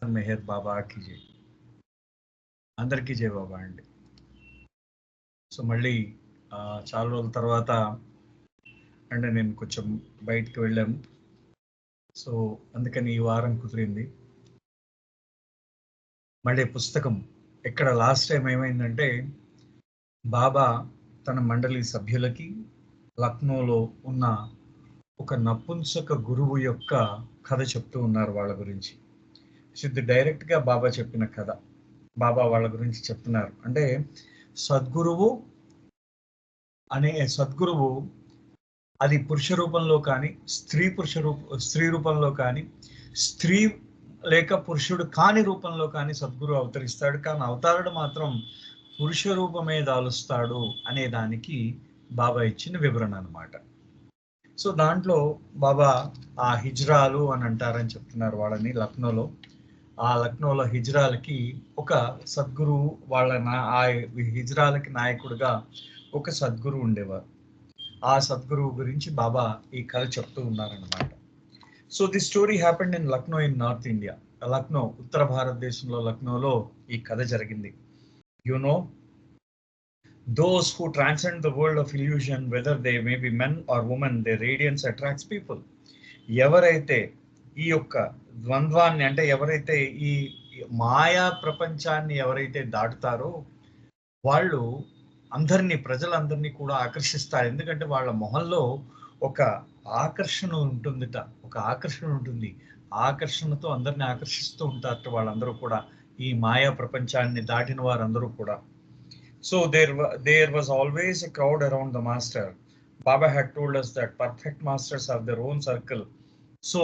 మెహర్ బాబాకి జై. అందరికీ జై బాబా అండి. సో మళ్ళీ చాలా రోజుల తర్వాత అంటే నేను కొంచెం బయటికి వెళ్ళాము. సో అందుకని ఈ వారం కుదిరింది. మళ్ళీ పుస్తకం ఇక్కడ లాస్ట్ టైం ఏమైందంటే బాబా తన మండలి సభ్యులకి లక్నోలో ఉన్న ఒక నపుంసక గురువు యొక్క కథ చెప్తూ ఉన్నారు వాళ్ళ గురించి. ఇది డైరెక్ట్గా బాబా చెప్పిన కథ. బాబా వాళ్ళ గురించి చెప్తున్నారు. అంటే సద్గురువు అది పురుష రూపంలో కానీ స్త్రీ రూపంలో కానీ స్త్రీ లేక పురుషుడు కాని రూపంలో కానీ సద్గురు అవతరిస్తాడు. కానీ అవతారుడు మాత్రం పురుష రూపమే దాలుస్తాడు అనే దానికి బాబా ఇచ్చిన వివరణ అనమాట. సో దాంట్లో బాబా ఆ హిజ్రాలు అని అంటారని చెప్తున్నారు వాళ్ళని. లక్నోలో హిజ్రాలకి ఒక సద్గురు ఆ హిజ్రాలకి నాయకుడిగా ఒక సద్గురు ఉండేవారు. ఆ సద్గురువు గురించి బాబా ఈ కథ చెప్తూ ఉన్నారన్నమాట. So the story happened in Lucknow in north India. Lucknow ఉత్తర భారతదేశంలో లక్నోలో ఈ కథ జరిగింది. You know, those who transcend the world of illusion, whether they may be men or women, their radiance attracts people. ఎవరైతే ఈ యొక్క ద్వంద్వాన్ని అంటే ఎవరైతే ఈ మాయా ప్రపంచాన్ని ఎవరైతే దాటుతారో వాళ్ళు ప్రజలందరినీ కూడా ఆకర్షిస్తారు. ఎందుకంటే వాళ్ళ మొహంలో ఒక ఆకర్షణ ఉంటుంది. ఆకర్షణతో అందరిని ఆకర్షిస్తూ ఉంటారు వాళ్ళందరూ కూడా, ఈ మాయా ప్రపంచాన్ని దాటిన వారందరూ కూడా. So there was always a crowd around the master. Baba had told us that perfect masters have their own circle. So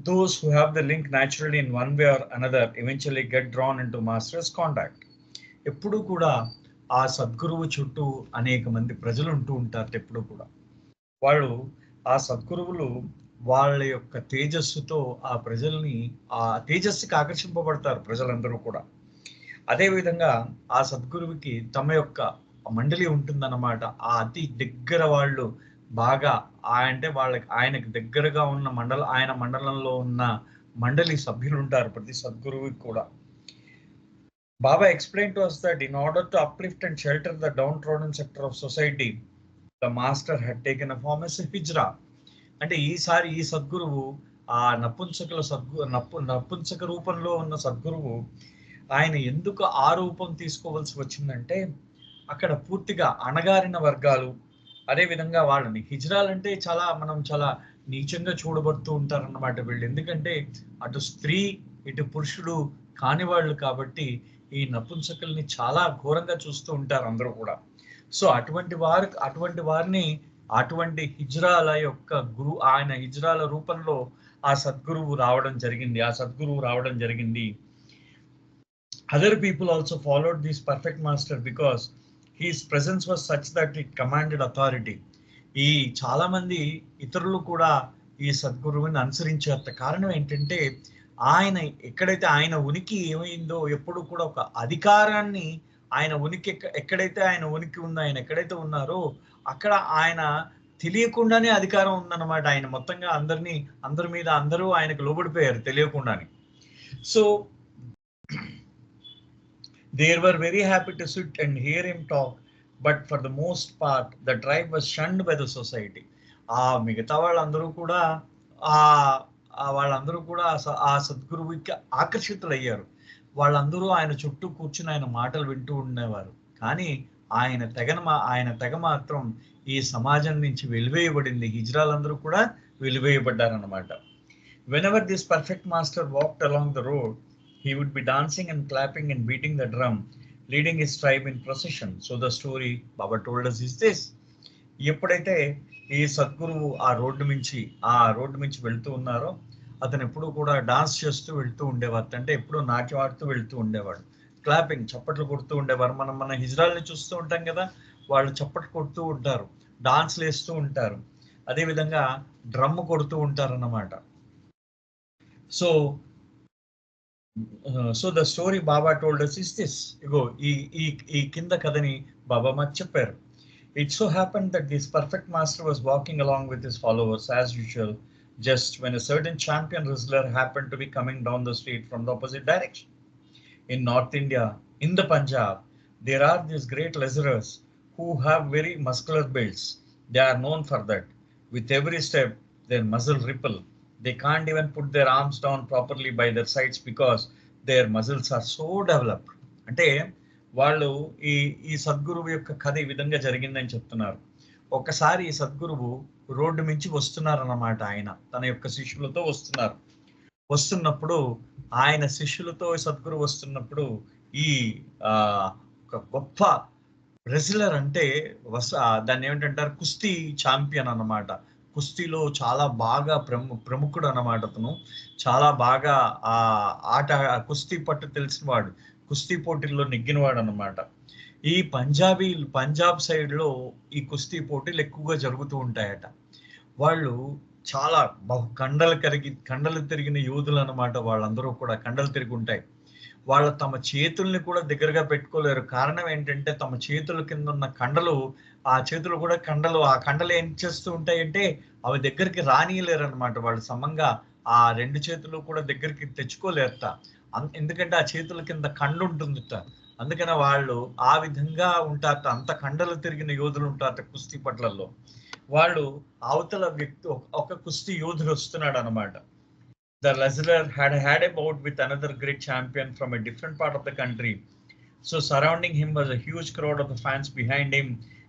those who have the link naturally in one way or another eventually get drawn into master's contact. ఎప్పుడు కూడా ఆ సద్గురువు చుట్టూ అనేక మంది ప్రజలు ఉంటూ ఉంటారు. ఎప్పుడు కూడా వాళ్ళు ఆ సద్గురువులు వాళ్ళ యొక్క తేజస్సుతో ఆ ప్రజల్ని ఆ తేజస్సుకి ఆకర్షింపబడతారు ప్రజలందరూ కూడా. అదేవిధంగా ఆ సద్గురువుకి తమ యొక్క మండలి ఉంటుందన్నమాట. ఆ అతి దగ్గర వాళ్ళు బాగా అంటే ఆయనకు దగ్గరగా ఉన్న ఆయన మండలంలో ఉన్న మండలి సభ్యులు ఉంటారు ప్రతి సద్గురువుకి కూడా. Baba explained to us that in order to uplift and shelter the downtrodden sector of society, the master had taken a form as a hijra. అంటే ఈసారి ఈ సద్గురువు ఆ నపుంసక రూపంలో ఉన్న సద్గురువు ఆయన ఎందుకు ఆ రూపం తీసుకోవాల్సి వచ్చిందంటే అక్కడ పూర్తిగా అణగారిన వర్గాలు, అదేవిధంగా వాళ్ళని హిజ్రాలంటే మనం చాలా నీచంగా చూడబడుతూ ఉంటారన్నమాట వీళ్ళు. ఎందుకంటే అటు స్త్రీ ఇటు పురుషుడు కాని వాళ్ళు కాబట్టి ఈ నపుంసకుల్ని చాలా ఘోరంగా చూస్తూ ఉంటారు అందరూ కూడా. సో అటువంటి హిజ్రాల యొక్క ఆయన హిజ్రాల రూపంలో ఆ సద్గురువు రావడం జరిగింది. Other people also followed this perfect master because his presence was such that it commanded authority. ఈ చాలా మంది ఇతరులు కూడా ఈ సద్గురువుని అనుసరించారు. కారణం ఏంటంటే ఎక్కడైతే ఆయన ఉనికి ఏమైందో ఎప్పుడు కూడా ఒక అధికారాన్ని ఎక్కడైతే ఆయన ఉనికి ఉందో, ఆయన ఎక్కడైతే ఉన్నారో అక్కడ ఆయన తెలియకుండానే అధికారం ఉందన్నమాట. ఆయన మొత్తంగా అందరి మీద అందరూ ఆయనకు లోబడిపోయారు తెలియకుండానే. So they were very happy to sit and hear him talk, but for the most part the tribe was shunned by the society. మిగతా వాళ్ళందరూ కూడా ఆ సద్గురువుకి ఆకర్షితులయ్యారు. వాళ్ళందరూ ఆయన చుట్టూ కూర్చుని ఆయన మాటలు వింటూ ఉండేవారు. కానీ ఆయన తెగ మాత్రం ఈ సమాజం నుంచి వెలివేయబడింది. హిజ్రాలందరూ కూడా వెలివేయబడ్డారన్నమాట. Whenever this perfect master walked along the road, he would be dancing and clapping and beating the drum, leading his tribe in procession. So the story Baba told us is this. ఎప్పుడైతే ఈ సద్గురువు ఆ road నుంచి వెళ్తూ ఉన్నారో అతను ఎప్పుడు కూడా డాన్స్ చేస్తూ వెళ్తూ ఉండేవారు. అంటే ఎప్పుడు నాట్యం ఆడుతూ వెళ్తూ ఉండేవాడు. క్లాపింగ్, చప్పట్లు కొడుతూ ఉండేవారు. మన హిజ్రాల్ని చూస్తూ ఉంటాం కదా, వాళ్ళు చప్పట్లు కొడుతూ ఉంటారు, డాన్స్లు వేస్తూ ఉంటారు, అదేవిధంగా డ్రమ్ కొడుతూ ఉంటారు అన్నమాట. So the story Baba told us is this. ఈ కింద కథని బాబా మాకు చెప్పారు. It so happened that this perfect master was walking along with his followers as usual just when a certain champion wrestler happened to be coming down the street from the opposite direction. In North India, in the Punjab, there are these great wrestlers who have very muscular builds. They are known for that. With every step, their muscle ripple. They can't even put their arms down properly by their sides because their muscles are so developed. అంటే వాళ్ళు ఈ ఈ సద్గురువు యొక్క కథ ఈ విధంగా జరిగిందని చెప్తున్నారు. ఒకసారి ఈ సద్గురువు రోడ్డు మించి వస్తున్నారన్నమాట. ఆయన తన యొక్క శిష్యులతో వస్తున్నప్పుడు ఆయన శిష్యులతో సద్గురు వస్తున్నప్పుడు ఈ ఒక గొప్ప రెజ్లర్ అంటే దాన్ని ఏమిటంటారు, కుస్తీ ఛాంపియన్ అన్నమాట. కుస్తీలో చాలా బాగా ప్రముఖుడు అన్నమాట. అతను చాలా బాగా ఆ ఆట కుస్తీ పట్టు తెలిసినవాడు, కుస్తీ పోటీల్లో నెగ్గినవాడు అన్నమాట. ఈ పంజాబ్ సైడ్ లో ఈ కుస్తీ పోటీలు ఎక్కువగా జరుగుతూ ఉంటాయట. వాళ్ళు చాలా కండలు తిరిగిన యోధులు అన్నమాట. వాళ్ళందరూ కూడా కండలు తిరిగి ఉంటాయి. వాళ్ళ తమ చేతుల్ని కూడా దగ్గరగా పెట్టుకోలేరు. కారణం ఏంటంటే తమ చేతుల కింద ఉన్న కండలు, ఆ చేతులు కూడా ఆ కండలు ఏం చేస్తూ ఉంటాయంటే అవి దగ్గరికి రానియలేరు అనమాట. వాళ్ళు సమంగా ఆ రెండు చేతులు కూడా దగ్గరికి తెచ్చుకోలేరట. ఎందుకంటే ఆ చేతుల కింద కండు ఉంటుందిట. అందుకనే వాళ్ళు ఆ విధంగా ఉంటారట. అంత కండలు తిరిగిన యోధులు ఉంటారట కుస్తీ పట్లలో. వాళ్ళు అవతల వ్యక్తి ఒక కుస్తీ యోధుడు వస్తున్నాడు అనమాట. The wrestler had a bout with another great champion from a different part of the country. So surrounding him was a huge crowd of the fans. Behind him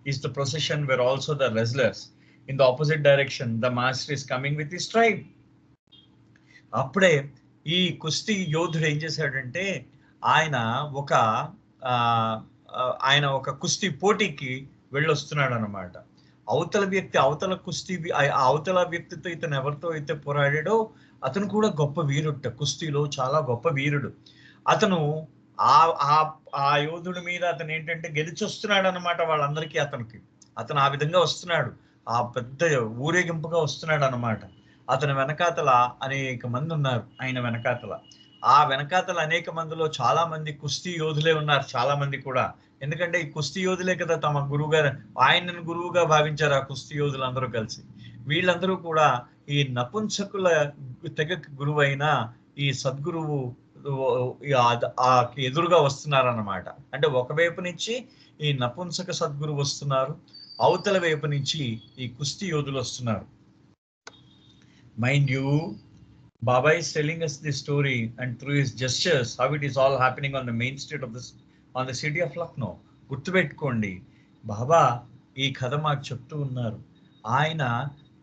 is the procession where also the wrestlers. In the opposite direction, the master is coming with his tribe. అప్పుడే ఈ కుస్తీ యోధుడు ఏం చేశాడంటే ఆయన ఒక కుస్తీ పోటీకి వెళ్ళొస్తున్నాడు అనమాట. అవతల వ్యక్తితో ఇతను ఎవరితో అయితే పోరాడాడో అతను కూడా గొప్ప వీరుడు, కుస్తీలో చాలా గొప్ప వీరుడు. అతను ఆ యోధుడి మీద అతను ఏంటంటే గెలిచొస్తున్నాడు అనమాట. వాళ్ళందరికీ అతను ఆ విధంగా వస్తున్నాడు, ఆ పెద్ద ఊరేగింపుగా వస్తున్నాడు అనమాట. అతని వెనకాతల అనేక మంది ఉన్నారు. ఆయన వెనకాతల అనేక మందిలో చాలా మంది కుస్తీ యోధులే ఉన్నారు, చాలా మంది కూడా. ఎందుకంటే ఈ కుస్తీ యోధులే కదా తమ గురువుగా, ఆయనను గురువుగా భావించారు ఆ కుస్తీ యోధులు అందరూ కలిసి. వీళ్ళందరూ కూడా ఈ నపుంసకుల తెగకు గురువైన ఈ సద్గురువు ఎదురుగా వస్తున్నారన్నమాట. అంటే ఒకవైపు నుంచి ఈ నపుంసక సద్గురు వస్తున్నారు, అవతల వైపు నుంచి ఈ కుస్తీ యోధులు వస్తున్నారు. Mind you, Baba is telling us this story and through his gestures how it is all happening on the main street of on the city of Lucknow. గుర్తుపెట్టుకోండి, బాబా ఈ కథ మాకు చెప్తూ ఉన్నారు. ఆయన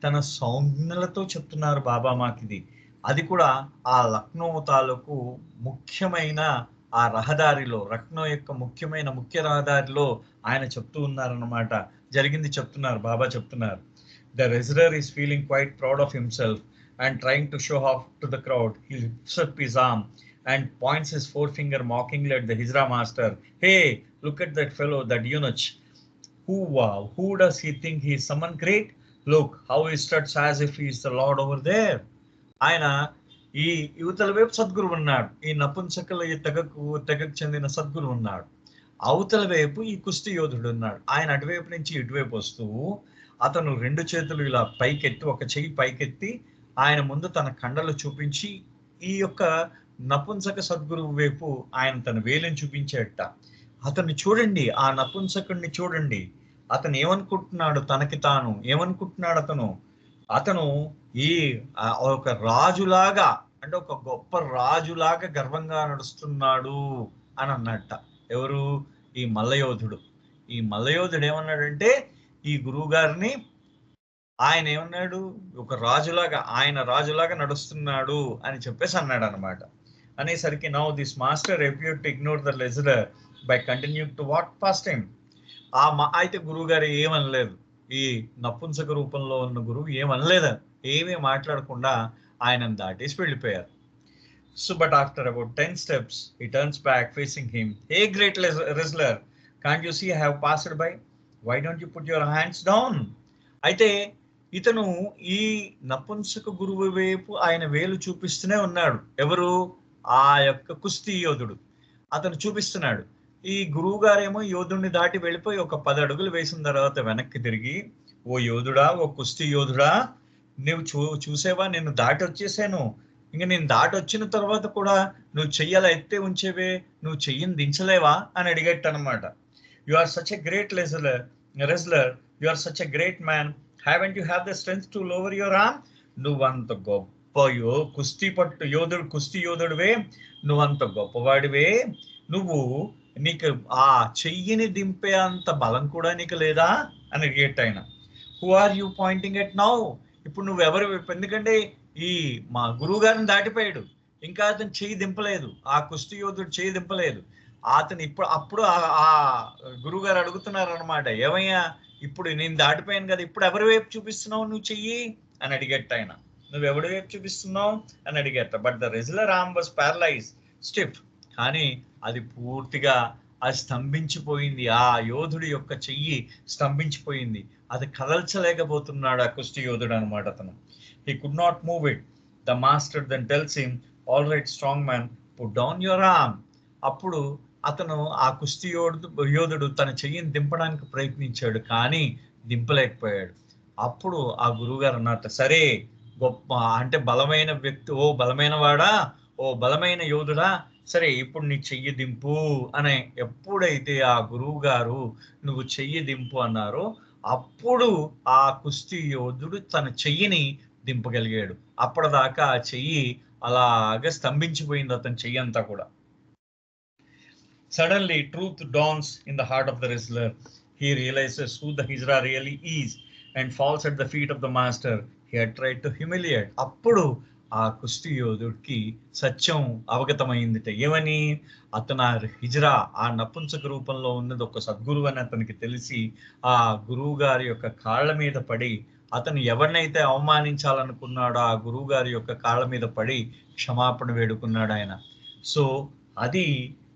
తన సౌజ్ఞలతో చెప్తున్నారు బాబా మాకిది. అది కూడా ఆ లక్నో తాలూకు ముఖ్యమైన ఆ రహదారిలో, లక్నో యొక్క ముఖ్య రహదారిలో ఆయన చెప్తూ ఉన్నారన్నమాట. జరిగింది చెప్తున్నారు, బాబా చెప్తున్నారు. The wrestler is feeling quite proud of himself and trying to show off to the crowd. He lifts up his arm and points his forefinger mockingly at the Hijra master. Hey, look at that fellow, that eunuch. Who does he think he is someone great? Look how he struts as if he is the Lord over there. ఆయన ఈ యువతల వైపు సద్గురు ఉన్నాడు, ఈ నపుంసకుల తెగకు చెందిన సద్గురు ఉన్నాడు. అవతల వైపు ఈ కుస్తీ యోధుడు ఉన్నాడు. ఆయన అటువైపు నుంచి ఇటువైపు వస్తూ అతను రెండు చేతులు ఇలా పైకెత్తి, ఒక చెయ్యి పైకెత్తి ఆయన ముందు తన కండలు చూపించి ఈ యొక్క నపుంసక సద్గురువు వైపు ఆయన తన వేలుని చూపించేట. అతన్ని చూడండి, ఆ నపుంసకుడిని చూడండి. అతను ఏమనుకుంటున్నాడు, తనకి తాను ఏమనుకుంటున్నాడు, అతను ఈ ఒక రాజులాగా, అంటే ఒక గొప్ప రాజులాగా గర్వంగా నడుస్తున్నాడు అని అన్నట్ట. ఎవరు? ఈ మల్లయోధుడు. ఈ మల్లయోధుడు ఏమన్నాడంటే ఈ గురువు గారిని ఆయన ఏమన్నాడు, ఒక రాజులాగా నడుస్తున్నాడు అని చెప్పేసి అన్నాడు అనమాట. అనేసరికి now this master appeared to ignore the wrestler by continuing to walk past time. అయితే గురువు గారు ఏమనలేదు, ఈ నపుంసక రూపంలో ఉన్న గురువు ఏమనలేదు, ఏమీ మాట్లాడకుండా ఆయనను దాటేసి వెళ్ళిపోయారు. So but after about 10 steps he turns back facing him. Hey great wrestler, can't you see I have passed by? Why don't you put your hands down? అయితే ఇతను ఈ నపుంసక గురువు వైపు ఆయన వేలు చూపిస్తూనే ఉన్నాడు. ఎవరు? ఆ యొక్క కుస్తీ యోధుడు. అతను చూపిస్తున్నాడు. ఈ గురువు గారేమో యోధుడిని దాటి వెళ్ళిపోయి ఒక 10 అడుగులు వేసిన తర్వాత వెనక్కి తిరిగి, ఓ యోధుడా, ఓ కుస్తీ యోధుడా, నువ్వు చూసేవా, నేను దాటి వచ్చేసాను, ఇంకా నేను దాటి వచ్చిన తర్వాత కూడా నువ్వు చెయ్యాల ఎత్తే ఉంచేవే, నువ్వు చెయ్యిని దించలేవా అని అడిగట్టు అనమాట. You are such a great wrestler, you are such a great man, haven't you have the strength to lower your arm? నువ్వంత గొప్ప కుస్తీ యోధుడివే, నువ్వంత గొప్పవాడివే, నువ్వు నీకు ఆ చెయ్యిని దింపే అంత బలం కూడా నీకు లేదా అని అడిగేట్ ఆయన. Who are you pointing at now? ఇప్పుడు నువ్వెవరు? ఎందుకంటే ఈ మా గురువు గారిని దాటిపోయాడు, ఇంకా అతను చెయ్యి దింపలేదు, ఆ కుస్తీ యోధుడు చెయ్యి దింపలేదు. అతను అప్పుడు ఆ గురువు గారు అడుగుతున్నారు అనమాట, ఏమయ్యా ఇప్పుడు నేను దాటిపోయాను కదా, ఇప్పుడు ఎవరి వైపు చూపిస్తున్నావు నువ్వు చెయ్యి అని అడిగట్టు ఆయన. నువ్వు ఎవడి వైపు చూపిస్తున్నావు అని అడిగట్ట. But the wrestler arm was paralyse stiff. కానీ అది పూర్తిగా అది స్తంభించిపోయింది, ఆ యోధుడి యొక్క చెయ్యి స్తంభించిపోయింది, అది కదల్చలేకపోతున్నాడు ఆ కుస్తీ యోధుడు అనమాట అతను. He could not move it. The master then tells him, all right strong man, put down your arm. అప్పుడు అతను ఆ కుస్తీ యోధుడు తన చెయ్యిని దింపడానికి ప్రయత్నించాడు, కానీ దింపలేకపోయాడు. అప్పుడు ఆ గురువుగారు అన్నట్టు, సరే గొప్ప అంటే బలమైన వ్యక్తి, ఓ బలమైన వాడా, ఓ బలమైన యోధుడా, సరే ఇప్పుడు నీ చెయ్యి దింపు అని ఎప్పుడైతే ఆ గురువు గారు నువ్వు చెయ్యి దింపు అన్నారో, అప్పుడు ఆ కుస్తీ యోధుడు తన చెయ్యిని దింపగలిగాడు. అప్పటిదాకా ఆ చెయ్యి అలాగే స్తంభించిపోయింది, అతని చెయ్యి అంతా కూడా. Suddenly truth dawns in the heart of the wrestler. He realizes who the Hijra really is and falls at the feet of the master he had tried to humiliate. అప్పుడు ఆ కుస్తీ యోధుడికి సత్యం అవగతమైందిట. ఏమని? అతను ఆ హిజ్రా, ఆ నపుంసక రూపంలో ఉన్నది ఒక సద్గురువు అని అతనికి తెలిసి ఆ గురువు గారి యొక్క కాళ్ళ మీద పడి, అతను ఎవరినైతే అవమానించాలనుకున్నాడో ఆ గురువు గారి యొక్క కాళ్ళ మీద పడి క్షమాపణ వేడుకున్నాడు ఆయన. సో అది,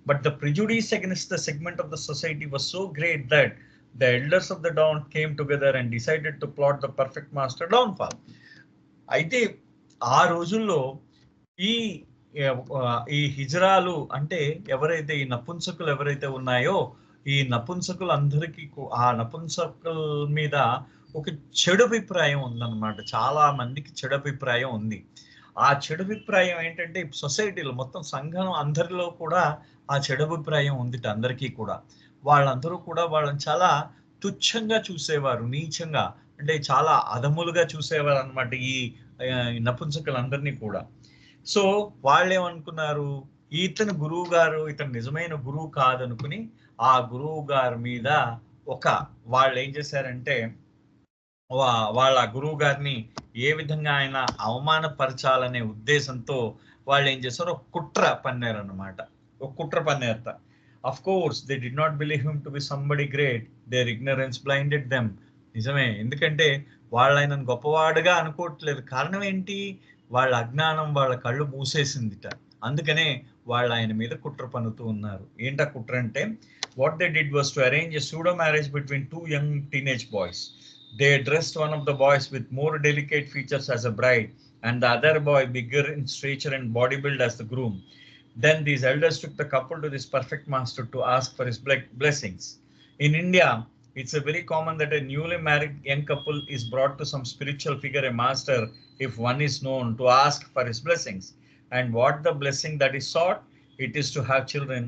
but the prejudice against the segment of the society was so great that the elders of the dawn came together and decided to plot the perfect master downfall. అయితే ఆ రోజుల్లో ఈ హిజ్రాలు అంటే ఎవరైతే ఈ నపుంసకులు ఎవరైతే ఉన్నాయో, ఈ నపుంసకులందరికీ ఆ నపుంసకుల మీద ఒక చెడు అభిప్రాయం ఉందన్నమాట. చాలా మందికి చెడు అభిప్రాయం ఉంది. ఆ చెడు అభిప్రాయం ఏంటంటే సొసైటీలో మొత్తం సంఘం అందరిలో కూడా ఆ చెడు అభిప్రాయం ఉంది అందరికీ కూడా. వాళ్ళందరూ కూడా వాళ్ళని చాలా తుచ్చంగా చూసేవారు, నీచంగా, అంటే చాలా అధములుగా చూసేవారు అనమాట ఈ నపుంసకులందరినీ కూడా. సో వాళ్ళు ఏమనుకున్నారు, ఇతను గురువు గారు, ఇతను నిజమైన గురువు కాదనుకుని ఆ గురువు గారి మీద వాళ్ళు ఏం చేశారంటే వాళ్ళ గురువు గారిని ఏ విధంగా ఆయన అవమానపరచాలనే ఉద్దేశంతో వాళ్ళు ఏం చేశారు, ఒక కుట్ర పన్నారు అన్నమాట. ఒక కుట్ర పన్నారట. Of course they did not believe him to be somebody great. Their ignorance blinded them. నిజమే, ఎందుకంటే వాళ్ళు ఆయనను గొప్పవాడుగా అనుకోవట్లేదు. కారణం ఏంటి? వాళ్ళ అజ్ఞానం వాళ్ళ కళ్ళు మూసేసిందిట. అందుకనే వాళ్ళు ఆయన మీద కుట్ర పన్నుతూ ఉన్నారు. ఏంటా కుట్ర అంటే, what they did was to arrange a pseudo marriage between two young teenage boys. They dressed one of the boys with more delicate features as a bride and the other boy bigger in stature and body build as the groom. Then these elders took the couple to this perfect master to ask for his blessings. In India, it's a very common that a newly married young couple is brought to some spiritual figure, a master, if one is known, to ask for his blessings. And what the blessing that is sought? It is to have children,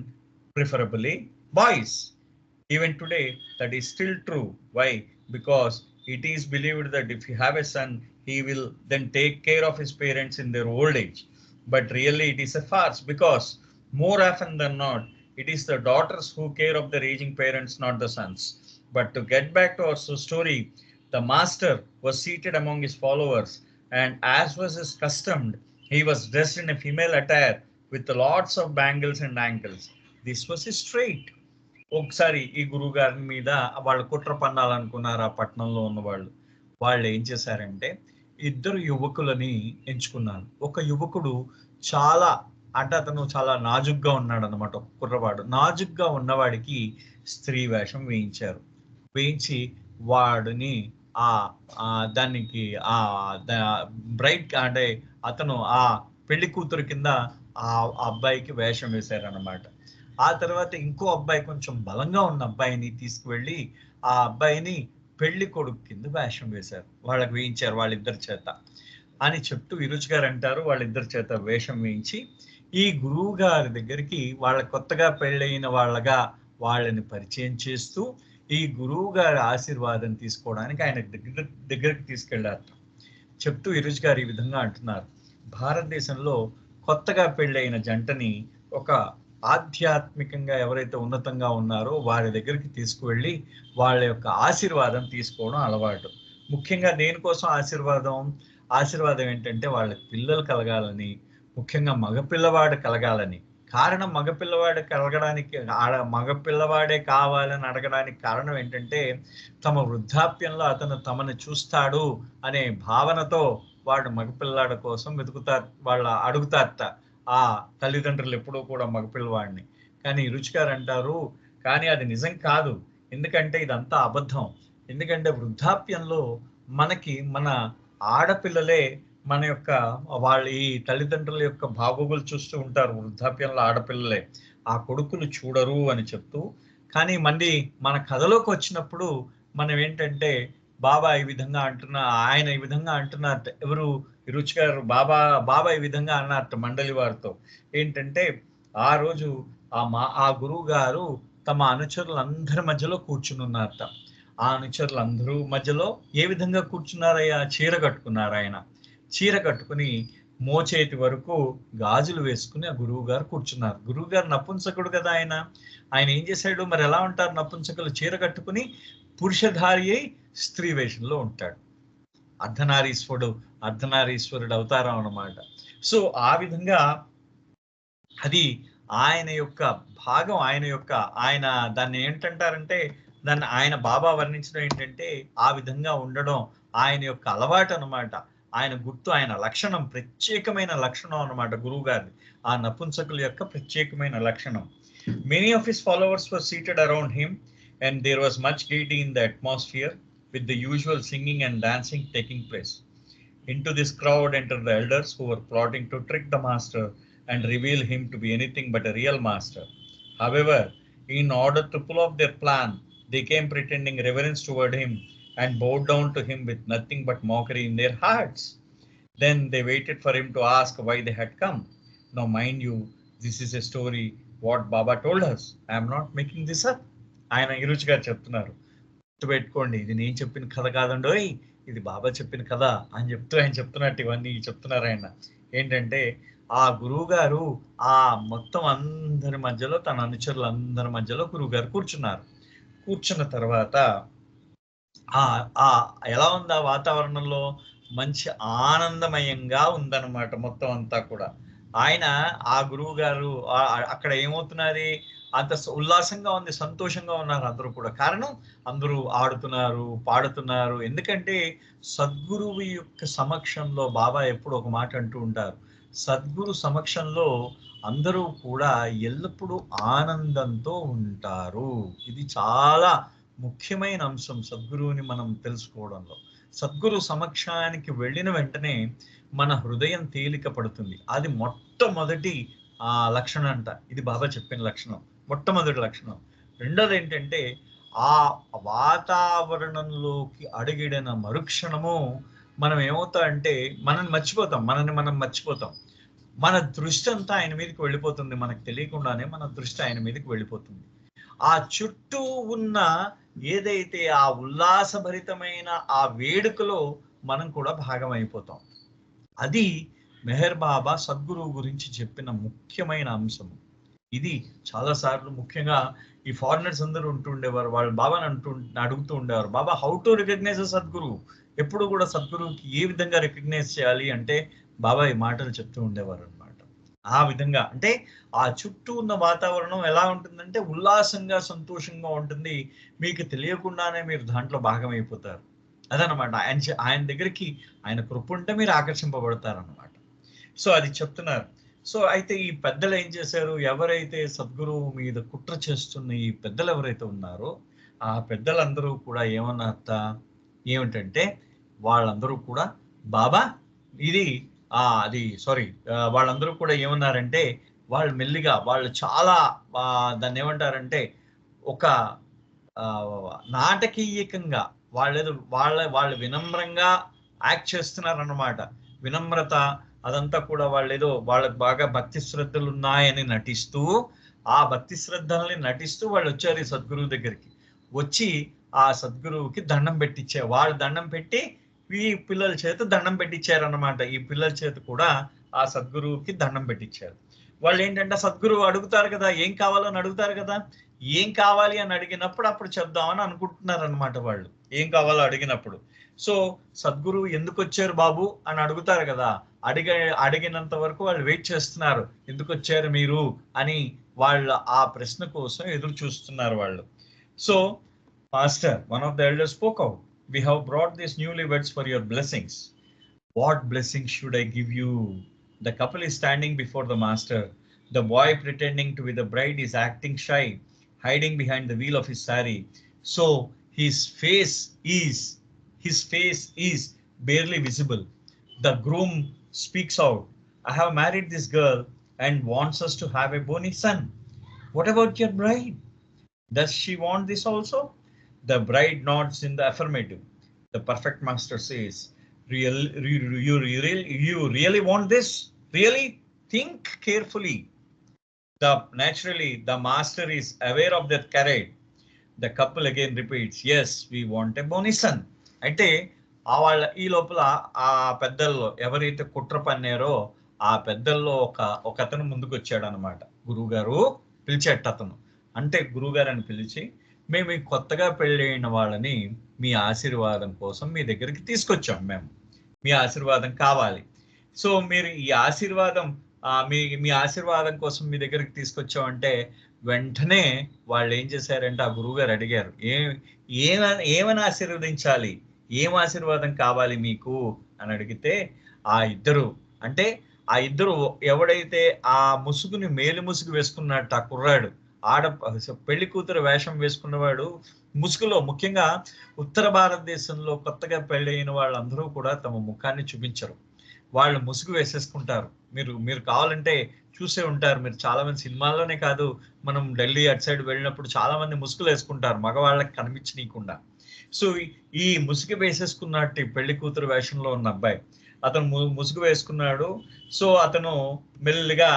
preferably boys. Even today, that is still true. Why? Because it is believed that if you have a son, he will then take care of his parents in their old age. But really it is a farce, because more often than not, it is the daughters who care of their aging parents, not the sons. But to get back to our story, the master was seated among his followers, and as was his custom, he was dressed in a female attire with lots of bangles and ankles. This was his trait. ఒకసారి ఈ గురువు గారి మీద వాళ్ళు కుట్ర పన్నాలనుకున్నారు ఆ పట్టణంలో ఉన్న వాళ్ళు ఏం చేశారంటే, ఇద్దరు యువకులని ఎంచుకున్నారు. ఒక యువకుడు చాలా అంటే అతను చాలా నాజుగ్గా ఉన్నాడు అనమాట. ఒక కుర్రవాడు నాజుగ్గా ఉన్నవాడికి స్త్రీ వేషం వేయించారు. వేయించి వాడిని దానికి బ్రైట్ అంటే అతను ఆ పెళ్లి కూతురు కింద ఆ అబ్బాయికి వేషం వేశారనమాట. ఆ తర్వాత ఇంకో అబ్బాయి, కొంచెం బలంగా ఉన్న అబ్బాయిని తీసుకువెళ్ళి ఆ అబ్బాయిని పెళ్లి కొడుకు కింద వేషం వేశారు, వాళ్ళకి వేయించారు వాళ్ళిద్దరి చేత అని చెప్తూ విరుచి గారు అంటారు. వాళ్ళిద్దరి చేత వేషం వేయించి ఈ గురువు గారి దగ్గరికి వాళ్ళ కొత్తగా పెళ్ళైన వాళ్ళగా వాళ్ళని పరిచయం చేస్తూ ఈ గురువు గారి ఆశీర్వాదం తీసుకోవడానికి ఆయన దగ్గరికి తీసుకెళ్లారు. చెప్తూ విరుచి గారు ఈ విధంగా అంటున్నారు, భారతదేశంలో కొత్తగా పెళ్ళైన జంటని ఒక ఆధ్యాత్మికంగా ఎవరైతే ఉన్నతంగా ఉన్నారో వారి దగ్గరికి తీసుకువెళ్ళి వాళ్ళ యొక్క ఆశీర్వాదం తీసుకోవడం అలవాటు. ముఖ్యంగా దేనికోసం ఆశీర్వాదం ఏంటంటే వాళ్ళకి పిల్లలు కలగాలని, ముఖ్యంగా మగపిల్లవాడు కలగాలని. కారణం మగపిల్లవాడు కలగడానికి, మగపిల్లవాడే కావాలని అడగడానికి కారణం ఏంటంటే తమ వృద్ధాప్యంలో అతను తమని చూస్తాడు అనే భావనతో వాడు మగపిల్లాడి కోసం వెతుకుతారు, వాళ్ళ అడుగుతారట ఆ తల్లిదండ్రులు ఎప్పుడూ కూడా మగపిల్లవాడిని. కానీ రుచిగారు అంటారు, కానీ అది నిజం కాదు, ఎందుకంటే ఇదంతా అబద్ధం. ఎందుకంటే వృద్ధాప్యంలో మనకి మన ఆడపిల్లలే మన యొక్క వాళ్ళ ఈ తల్లిదండ్రుల యొక్క బాగోగులు చూస్తూ ఉంటారు. వృద్ధాప్యంలో ఆడపిల్లలే, ఆ కొడుకులు చూడరు అని చెప్తూ, కానీ మళ్ళీ మన కథలోకి వచ్చినప్పుడు మనం ఏంటంటే బాబా ఈ విధంగా ఆయన ఈ విధంగా అంటున్నారు. ఎవరు రుచి గారు బాబా ఈ విధంగా అన్నారట మండలి వారితో. ఏంటంటే ఆ రోజు ఆ గురువు గారు తమ అనుచరులందరి మధ్యలో కూర్చుని ఉన్నారట. ఆ అనుచరులందరూ మధ్యలో ఏ విధంగా కూర్చున్నారయ్యా, చీర కట్టుకున్నారు. ఆయన చీర కట్టుకుని మోచేతి వరకు గాజులు వేసుకుని ఆ గురువు గారు కూర్చున్నారు. గురువు గారు నపుంసకుడు కదా, ఆయన ఏం చేశాడు మరి, ఎలా ఉంటారు నపుంసకులు, చీర కట్టుకుని పురుషధారి అయి స్త్రీ వేషంలో ఉంటాడు. అర్ధనారీశ్వరుడు అవతారం అన్నమాట. సో ఆ విధంగా అది ఆయన యొక్క భాగం, ఆయన దాన్ని ఏంటంటారంటే దాన్ని ఆయన బాబా వర్ణించడం ఏంటంటే ఆ విధంగా ఉండడం ఆయన యొక్క అలవాటు అన్నమాట. ఆయన గుర్తు, ఆయన లక్షణం, ప్రత్యేకమైన లక్షణం అన్నమాట గురువు గారిది, ఆ నపుంసకుల యొక్క ప్రత్యేకమైన లక్షణం. Many of his followers were seated around him and there was much gaiety in the atmosphere with the usual singing and dancing taking place. Into this crowd entered the elders who were plotting to trick the master and reveal him to be anything but a real master. However, in order to pull off their plan, they came pretending reverence toward him and bowed down to him with nothing but mockery in their hearts. Then they waited for him to ask why they had come. Now mind you, this is a story what Baba told us. I am not making this up. ఆయన ఇరుచి గారు చెప్తున్నారు, గుర్తుపెట్టుకోండి, ఇది నేను చెప్పిన కథ కాదండోయ్, ఇది బాబా చెప్పిన కథ అని ఆయన చెప్తున్నట్టు ఇవన్నీ చెప్తున్నారు. ఆయన ఏంటంటే ఆ గురువు గారు ఆ మొత్తం అందరి మధ్యలో, తన అనుచరులందరి మధ్యలో గురువు గారు కూర్చున్న తర్వాత ఎలా ఉంది ఆ వాతావరణంలో, మంచి ఆనందమయంగా ఉందన్నమాట మొత్తం అంతా కూడా. ఆ గురువు గారు అక్కడ ఏమవుతున్నది, అంత ఉల్లాసంగా ఉంది, సంతోషంగా ఉన్నారు అందరూ కూడా. కారణం అందరూ ఆడుతున్నారు, పాడుతున్నారు. ఎందుకంటే సద్గురువు యొక్క సమక్షంలో బాబా ఎప్పుడు ఒక మాట అంటూ ఉంటారు, సద్గురు సమక్షంలో అందరూ కూడా ఎల్లప్పుడూ ఆనందంతో ఉంటారు. ఇది చాలా ముఖ్యమైన అంశం సద్గురువుని మనం తెలుసుకోవడంలో. సద్గురు సమక్షానికి వెళ్ళిన వెంటనే మన హృదయం తేలిక పడుతుంది. అది మొట్టమొదటి లక్షణం అంట. ఇది బాబా చెప్పిన లక్షణం, మొట్టమొదటి లక్షణం. రెండోది ఏంటంటే ఆ వాతావరణంలోకి అడుగిడిన మరుక్షణము మనం ఏమవుతామంటే మనల్ని మనం మర్చిపోతాం. మన దృష్టి అంతా ఆయన మీదకి వెళ్ళిపోతుంది, మనకు తెలియకుండానే మన దృష్టి ఆయన మీదకి వెళ్ళిపోతుంది. ఆ చుట్టూ ఉన్న ఏదైతే ఆ ఉల్లాసభరితమైన ఆ వేడుకలో మనం కూడా భాగం అయిపోతాం. అది మెహర్ బాబా సద్గురువు గురించి చెప్పిన ముఖ్యమైన అంశం. ఇది చాలాసార్లు ముఖ్యంగా ఈ ఫారినర్స్ అందరూ ఉంటుండేవారు, వాళ్ళు బాబాని అడుగుతూ ఉండేవారు, బాబా హౌ టు రికగ్నైజ్ అ సద్గురు. ఎప్పుడు కూడా సద్గురువుకి ఏ విధంగా రికగ్నైజ్ చేయాలి అంటే బాబా ఈ మాటలు చెప్తూ ఉండేవారు అనమాట. ఆ విధంగా అంటే ఆ చుట్టూ ఉన్న వాతావరణం ఎలా ఉంటుందంటే ఉల్లాసంగా, సంతోషంగా ఉంటుంది. మీకు తెలియకుండానే మీరు దాంట్లో భాగమైపోతారు. అదనమాట ఆయన దగ్గరికి ఆయన కృప ఉంటే మీరు ఆకర్షింపబడతారు అన్నమాట. సో అది చెప్తున్నారు. సో అయితే ఈ పెద్దలు ఏం చేశారు, ఎవరైతే సద్గురువు మీద కుట్ర చేస్తున్న ఈ పెద్దలు ఎవరైతే ఉన్నారో ఆ పెద్దలందరూ కూడా ఏమిటంటే వాళ్ళందరూ కూడా బాబా వాళ్ళందరూ కూడా ఏమన్నారంటే వాళ్ళు మెల్లిగా వాళ్ళు చాలా దాన్ని ఏమంటారంటే ఒక నాటకీయకంగా వాళ్ళు వినమ్రంగా యాక్ట్ చేస్తున్నారు అన్నమాట. వినమ్రత అదంతా కూడా వాళ్ళకి బాగా భక్తి శ్రద్ధలు ఉన్నాయని నటిస్తూ, ఆ భక్తి శ్రద్ధల్ని నటిస్తూ వాళ్ళు వచ్చారు ఈ సద్గురువు దగ్గరికి. వచ్చి ఆ సద్గురువుకి దండం పెట్టించారు. వాళ్ళు దండం పెట్టి ఈ పిల్లల చేత దండం పెట్టించారు అన్నమాట. ఈ పిల్లల చేత కూడా ఆ సద్గురువుకి దండం పెట్టించారు. వాళ్ళు ఏంటంటే సద్గురువు అడుగుతారు కదా, ఏం కావాలో అని అడుగుతారు కదా, ఏం కావాలి అని అడిగినప్పుడు అప్పుడు చెప్దామని అనుకుంటున్నారు అనమాట వాళ్ళు, ఏం కావాలో అడిగినప్పుడు. సో సద్గురువు ఎందుకు వచ్చారు బాబు అని అడుగుతారు కదా, అడిగినంత వరకు వాళ్ళు వెయిట్ చేస్తున్నారు, ఎందుకు వచ్చారు మీరు అని వాళ్ళ ఆ ప్రశ్న కోసం ఎదురు చూస్తున్నారు వాళ్ళు. So master, one of the elders spoke out, we have brought these newlyweds for your blessings. What blessings should I give you? The couple is standing before the master. The boy pretending to be the bride is acting shy, hiding behind the wheel of his sari. So his face is barely visible. The groom speaks out, I have married this girl and wants us to have a bony son. What about your bride? Does she want this also? The bride nods in the affirmative. The perfect master says, you really want this? Really? Think carefully. Naturally, the master is aware of that charade. The couple again repeats, yes, we want a bony son. అంటే ఈ లోపల ఆ పెద్దల్లో ఎవరైతే కుట్ర పన్నారో ఆ పెద్దల్లో ఒక అతను ముందుకు వచ్చాడు అనమాట. గురువు గారు పిలిచేట అతను. అంటే గురువుగారు అని పిలిచి, మేము ఈ కొత్తగా పెళ్ళైన వాళ్ళని మీ ఆశీర్వాదం కోసం మీ దగ్గరికి తీసుకొచ్చాం, మేము మీ ఆశీర్వాదం కావాలి. సో మీరు ఈ ఆశీర్వాదం మీ ఆశీర్వాదం కోసం మీ దగ్గరికి తీసుకొచ్చామంటే వెంటనే వాళ్ళు ఏం చేశారంటే ఆ గురువుగారు అడిగారు, ఏమని ఆశీర్వదించాలి, ఏం ఆశీర్వాదం కావాలి మీకు అని అడిగితే ఆ ఇద్దరు ఎవడైతే ఆ ముసుగుని మేలు ముసుగు వేసుకున్నట్టు ఆ కుర్రాడు పెళ్లి కూతురు వేషం వేసుకున్నవాడు ముసుగులో, ముఖ్యంగా ఉత్తర భారతదేశంలో కొత్తగా పెళ్ళైన వాళ్ళందరూ కూడా తమ ముఖాన్ని చూపించరు, వాళ్ళు ముసుగు వేసేసుకుంటారు. మీరు కావాలంటే చూసే ఉంటారు, మీరు చాలా మంది సినిమాల్లోనే కాదు, మనం ఢిల్లీ అటు సైడ్ వెళ్ళినప్పుడు చాలా మంది ముసుగులు వేసుకుంటారు మగవాళ్ళకి కనిపించనీయకుండా. సో ఈ ముసుగు వేసేసుకున్నట్టు పెళ్లి కూతురు వేషంలో ఉన్న అబ్బాయి అతను ముసుగు వేసుకున్నాడు. సో అతను మెల్లిగా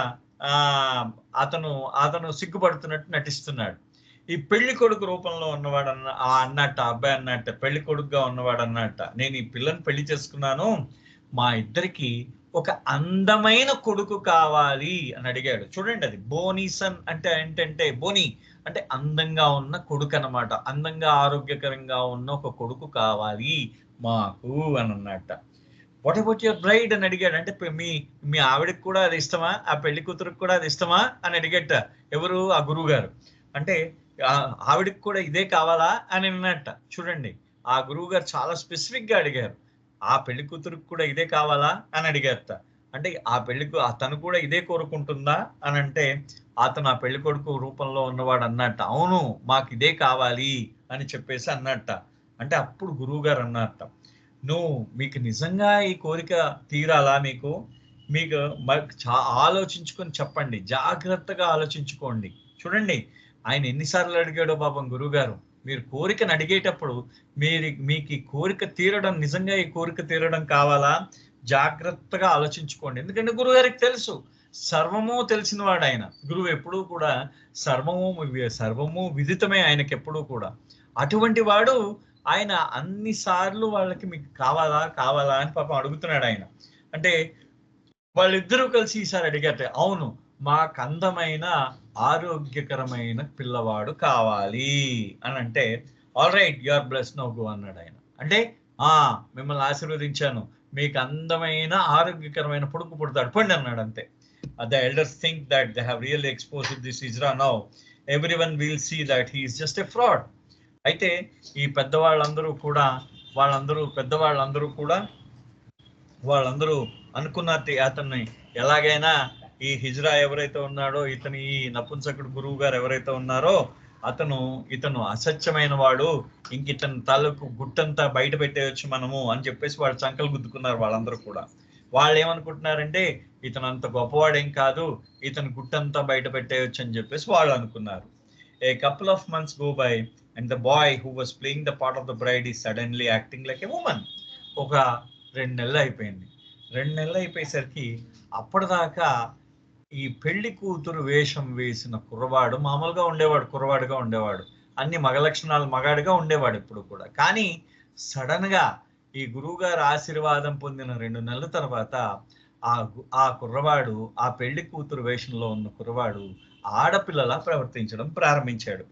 అతను సిగ్గుపడుతున్నట్టు నటిస్తున్నాడు. ఈ పెళ్లి కొడుకు రూపంలో ఉన్నవాడు అన్నట్టు అబ్బాయి అన్నట్ట, పెళ్లి కొడుకుగా ఉన్నవాడు అన్నట్ట, నేను ఈ పిల్లని పెళ్లి చేసుకున్నాను, మా ఇద్దరికి ఒక అందమైన కొడుకు కావాలి అని అడిగాడు. చూడండి, అది బోనీసన్ అంటే ఏంటంటే, బోని అంటే అందంగా ఉన్న కొడుకు అన్నమాట. అందంగా ఆరోగ్యకరంగా ఉన్న ఒక కొడుకు కావాలి మాకు అని అన్నట్ట. వాట్ అబౌట్ యువర్ బ్రైడ్ అని అడిగాడు. అంటే మీ ఆవిడకి కూడా అది ఇష్టమా, ఆ పెళ్లి కూతురికి కూడా అది ఇష్టమా అని అడిగట. ఎవరు? ఆ గురువు గారు. అంటే ఆవిడకి కూడా ఇదే కావాలా అని అన్నట్ట. చూడండి, ఆ గురువు గారు చాలా స్పెసిఫిక్ గా అడిగారు, ఆ పెళ్లి కూతురికి కూడా ఇదే కావాలా అని అడిగారట. అంటే తను కూడా ఇదే కోరుకుంటుందా అని అంటే అతను ఆ పెళ్లి కొడుకు రూపంలో ఉన్నవాడు అన్నట్ట. అవును, మాకు ఇదే కావాలి అని చెప్పేసి అన్నట్ట. అంటే అప్పుడు గురువు గారు అన్నట్ట, మీకు నిజంగా ఈ కోరిక తీరాలా, మీకు ఆలోచించుకొని చెప్పండి, జాగ్రత్తగా ఆలోచించుకోండి. చూడండి, ఆయన ఎన్నిసార్లు అడిగాడో పాపం గురువుగారు. మీరు కోరికను అడిగేటప్పుడు మీకు ఈ కోరిక తీరడం, నిజంగా ఈ కోరిక తీరడం కావాలా, జాగ్రత్తగా ఆలోచించుకోండి. ఎందుకంటే గురువు గారికి తెలుసు, సర్వము తెలిసిన వాడు ఆయన. గురువు ఎప్పుడూ కూడా సర్వము విదితమే ఆయనకి ఎప్పుడూ కూడా. అటువంటి వాడు ఆయన అన్నిసార్లు వాళ్ళకి మీకు కావాలా అని పాపం అడుగుతున్నాడు ఆయన. అంటే వాళ్ళిద్దరూ కలిసి ఈసారి అడిగారు, అవును, మాకు అందమైన ఆరోగ్యకరమైన పిల్లవాడు కావాలి అని అంటే, all right, you are blessed now go అన్నాడు ఆయన. అంటే మిమ్మల్ని ఆశీర్వదించాను, మీకు అందమైన ఆరోగ్యకరమైన కొడుకు పుడతాడు, పండి అన్నాడు. అంతే. The elders think that they have really exposed this Hijra now. Everyone will see that he is just a fraud. అయితే ఈ పెద్దవాళ్ళందరూ వాళ్ళందరూ అనుకున్నట్టు అతన్ని ఎలాగైనా ఈ హిజ్రా ఎవరైతే ఉన్నాడో, ఈ నపుంసకుడు గురువు గారు ఎవరైతే ఉన్నారో ఇతను అసత్యమైన వాడు, ఇంక ఇతని తలకు గుట్టంతా బయట పెట్టేయచ్చు మనము అని చెప్పేసి వాళ్ళు చంకలు గుద్దుకున్నారు వాళ్ళందరూ కూడా. వాళ్ళు ఏమనుకుంటున్నారంటే ఇతను అంత గొప్పవాడేం కాదు, ఇతను గుట్టంతా బయట పెట్టేయచ్చు అని చెప్పేసి వాళ్ళు అనుకున్నారు. A couple of months go by and the boy who was playing the part of the bride is suddenly acting like a woman. ఒక 2 నెలలు అయిపోయింది. 2 నెలలు అయిపోయేసరికి అప్పటిదాకా ఈ పెళ్లి కూతురు వేషం వేసిన కుర్రవాడు మామూలుగా ఉండేవాడు, కుర్రవాడుగా ఉండేవాడు, అన్ని మగ లక్షణాలు మగాడిగా ఉండేవాడు ఎప్పుడు కూడా. కానీ సడన్ గా ఈ గురువు గారు ఆశీర్వాదం పొందిన 2 నెలల తర్వాత ఆ కుర్రవాడు, ఆ పెళ్లి కూతురు వేషంలో ఉన్న కుర్రవాడు ఆడపిల్లలా ప్రవర్తించడం ప్రారంభించాడు.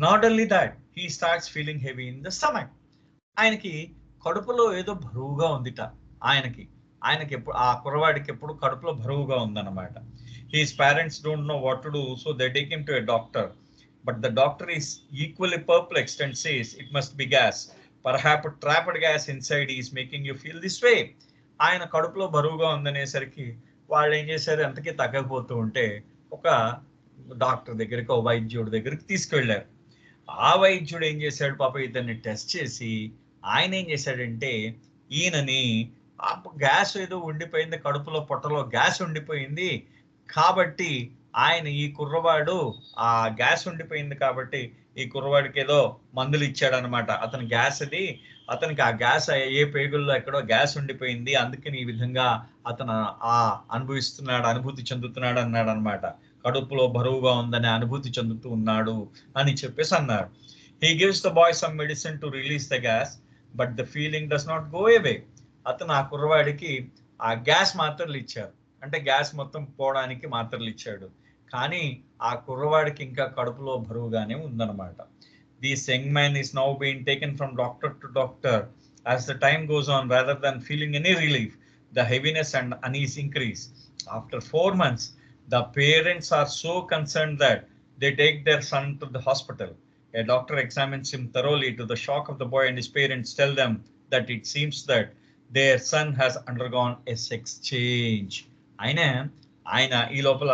Not only that, he starts feeling heavy in the stomach. ఆయనకి కడుపులో ఏదో బరువుగా ఉందిట. ఆయనకి ఎప్పుడు, ఆ కుర్రవాడికి ఎప్పుడు కడుపులో బరువుగా ఉందన్నమాట. His parents don't know what to do, so they take him to a doctor. But the doctor is equally perplexed and says it must be gas. పర్హాప్ trapped gas inside is making you feel this way. ఆయన కడుపులో బరువుగా ఉందనేసరికి వాళ్ళు ఏం చేశారు, ఎంతకీ తగ్గకపోతూ ఉంటే ఒక doctor దగ్గరికి, ఒక వైద్యుడి దగ్గరికి తీసుకెళ్లారు. ఆ వైద్యుడు ఏం చేశాడు, పాప ఇతన్ని టెస్ట్ చేసి ఆయన ఏం చేశాడంటే, ఈయనని గ్యాస్ ఏదో ఉండిపోయింది, కడుపులో పొట్టలో గ్యాస్ ఉండిపోయింది కాబట్టి ఆయన, ఈ కుర్రవాడు ఆ గ్యాస్ ఉండిపోయింది కాబట్టి ఈ కుర్రవాడికి ఏదో మందులు ఇచ్చాడనమాట. అతని గ్యాస్ అది, అతనికి ఆ గ్యాస్ ఏ పేగుల్లో ఎక్కడో గ్యాస్ ఉండిపోయింది, అందుకని ఈ విధంగా అతను అనుభూతి చెందుతున్నాడు అన్నాడు అనమాట. కడుపులో బరువుగా ఉందని అనుభూతి చెందుతూ ఉన్నాడు అని చెప్పేసి అన్నారు. He gives the boy some medicine to release the gas, but the feeling does not go away. అతను ఆ కుర్రవాడికి ఆ గ్యాస్ మాత్రలు ఇచ్చారు, అంటే గ్యాస్ మొత్తం పోవడానికి మాత్రలు ఇచ్చాడు, కానీ ఆ కుర్రవాడికి ఇంకా కడుపులో బరువుగానే ఉందన్నమాట. This young man is now being taken from doctor to doctor. As the time goes on, rather than feeling any relief, the heaviness and unease increase. After 4 months, the parents are so concerned that they take their son to the hospital. A doctor examines him thoroughly. To the shock of the boy and his parents, tell them that it seems that their son has undergone a sex change. ఆయన ఈ లోపల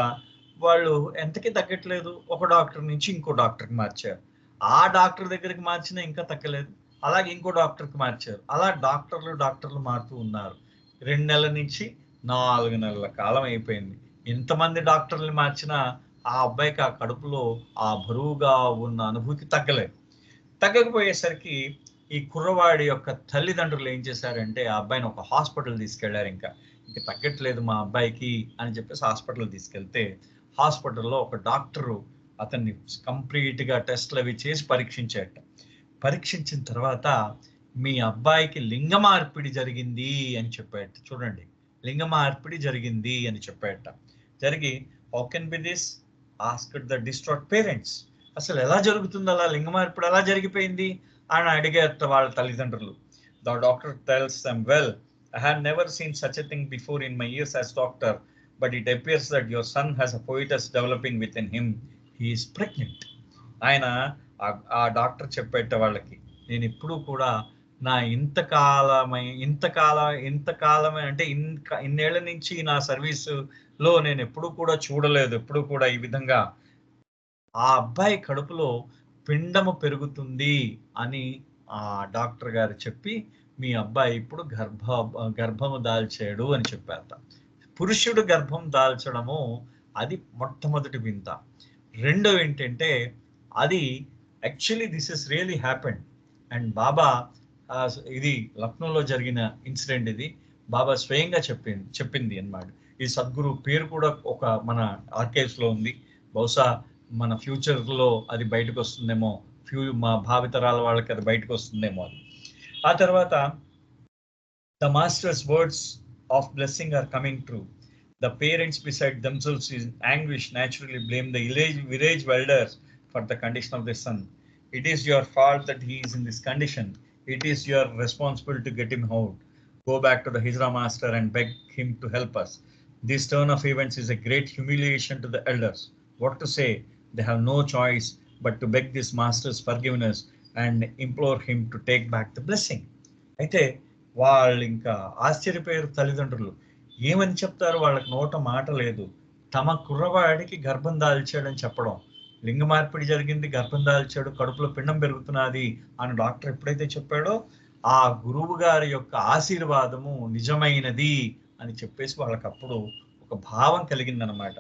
వాళ్ళు ఎంతకీ తగ్గట్లేదు, ఒక doctor నుంచి ఇంకో డాక్టర్కి మార్చారు, ఆ డాక్టర్ దగ్గరికి మార్చినా ఇంకా తగ్గలేదు, అలాగే ఇంకో డాక్టర్కి మార్చారు, అలా డాక్టర్లు మారుతూ ఉన్నారు. 2 నెలల నుంచి 4 నెలల కాలం అయిపోయింది. ఎంతమంది డాక్టర్లు మార్చినా ఆ అబ్బాయికి ఆ కడుపులో ఆ బరువుగా ఉన్న అనుభూతి తగ్గకపోయేసరికి ఈ కుర్రవాడి యొక్క తల్లిదండ్రులు ఏం చేశారంటే, ఆ అబ్బాయిని ఒక హాస్పిటల్ తీసుకెళ్లారు. ఇంకా తగ్గట్లేదు మా అబ్బాయికి అని చెప్పేసి హాస్పిటల్ తీసుకెళ్తే, హాస్పిటల్లో ఒక డాక్టరు అతన్ని కంప్లీట్గా టెస్ట్లు అవి చేసి పరీక్షించిన తర్వాత మీ అబ్బాయికి లింగ మార్పిడి జరిగింది అని చెప్పాట. చూడండి, లింగ మార్పిడి జరిగింది అని చెప్పాట. జరిగి how can be this asked the distraught parents. అసలు ఎలా జరుగుతుంది, అలా లింగ మార్పిడి ఎలా జరిగిపోయింది అని అడిగారు వాళ్ళ తల్లిదండ్రులు. The doctor tells them, well, I have never seen such a thing before in my years as doctor, but it appears that your son has a coitus developing within him. He is pregnant. ఆయన ఆ doctor చెప్పేట వాళ్ళకి, నేను ఎప్పుడు కూడా నా ఇంతకాలమే అంటే ఇన్నేళ్ల నుంచి నా సర్వీసులో నేను ఎప్పుడు కూడా చూడలేదు, ఎప్పుడు కూడా ఈ విధంగా ఆ అబ్బాయి కడుపులో పిండము పెరుగుతుంది అని ఆ డాక్టర్ గారు చెప్పి, మీ అబ్బాయి ఇప్పుడు గర్భము దాల్చాడు అని చెప్పారట. పురుషుడు గర్భం దాల్చడము అది మొట్టమొదటి వింత. రెండో ఏంటంటే, అది actually this is really happened. And Baba, ఇది లక్నోలో జరిగిన ఇన్సిడెంట్, ఇది బాబా స్వయంగా చెప్పింది అన్నమాట. ఈ సద్గురు పేరు కూడా ఒక మన ఆర్కైవ్స్ లో ఉంది, బహుశా మన ఫ్యూచర్లో అది బయటకు వస్తుందేమో, మా భావితరాల వాళ్ళకి అది బయటకు వస్తుందేమో అది. ఆ తర్వాత the master's words of blessing are coming true. The parents beside themselves in anguish naturally blame the village elders for the condition of their son. It is your fault that he is in this condition. It is your responsibility to get him out. Go back to the Hijra master and beg him to help us. This turn of events is a great humiliation to the elders. What to say? They have no choice but to beg this master's forgiveness and implore him to take back the blessing. అయితే వాళ్ళు ఇంకా ఆశ్చర్యపోయారు తల్లిదండ్రులు. ఏమని చెప్తారు, వాళ్ళకి నోట మాట లేదు. తమ కుర్రవాడికి గర్భం దాల్చాడని చెప్పడం, లింగ మార్పిడి జరిగింది, గర్భం దాల్చాడు, కడుపులో పిండం పెరుగుతున్నది అని డాక్టర్ ఎప్పుడైతే చెప్పాడో, ఆ గురువు గారి యొక్క ఆశీర్వాదము నిజమైనది అని చెప్పేసి వాళ్ళకి అప్పుడు ఒక భావం కలిగిందనమాట.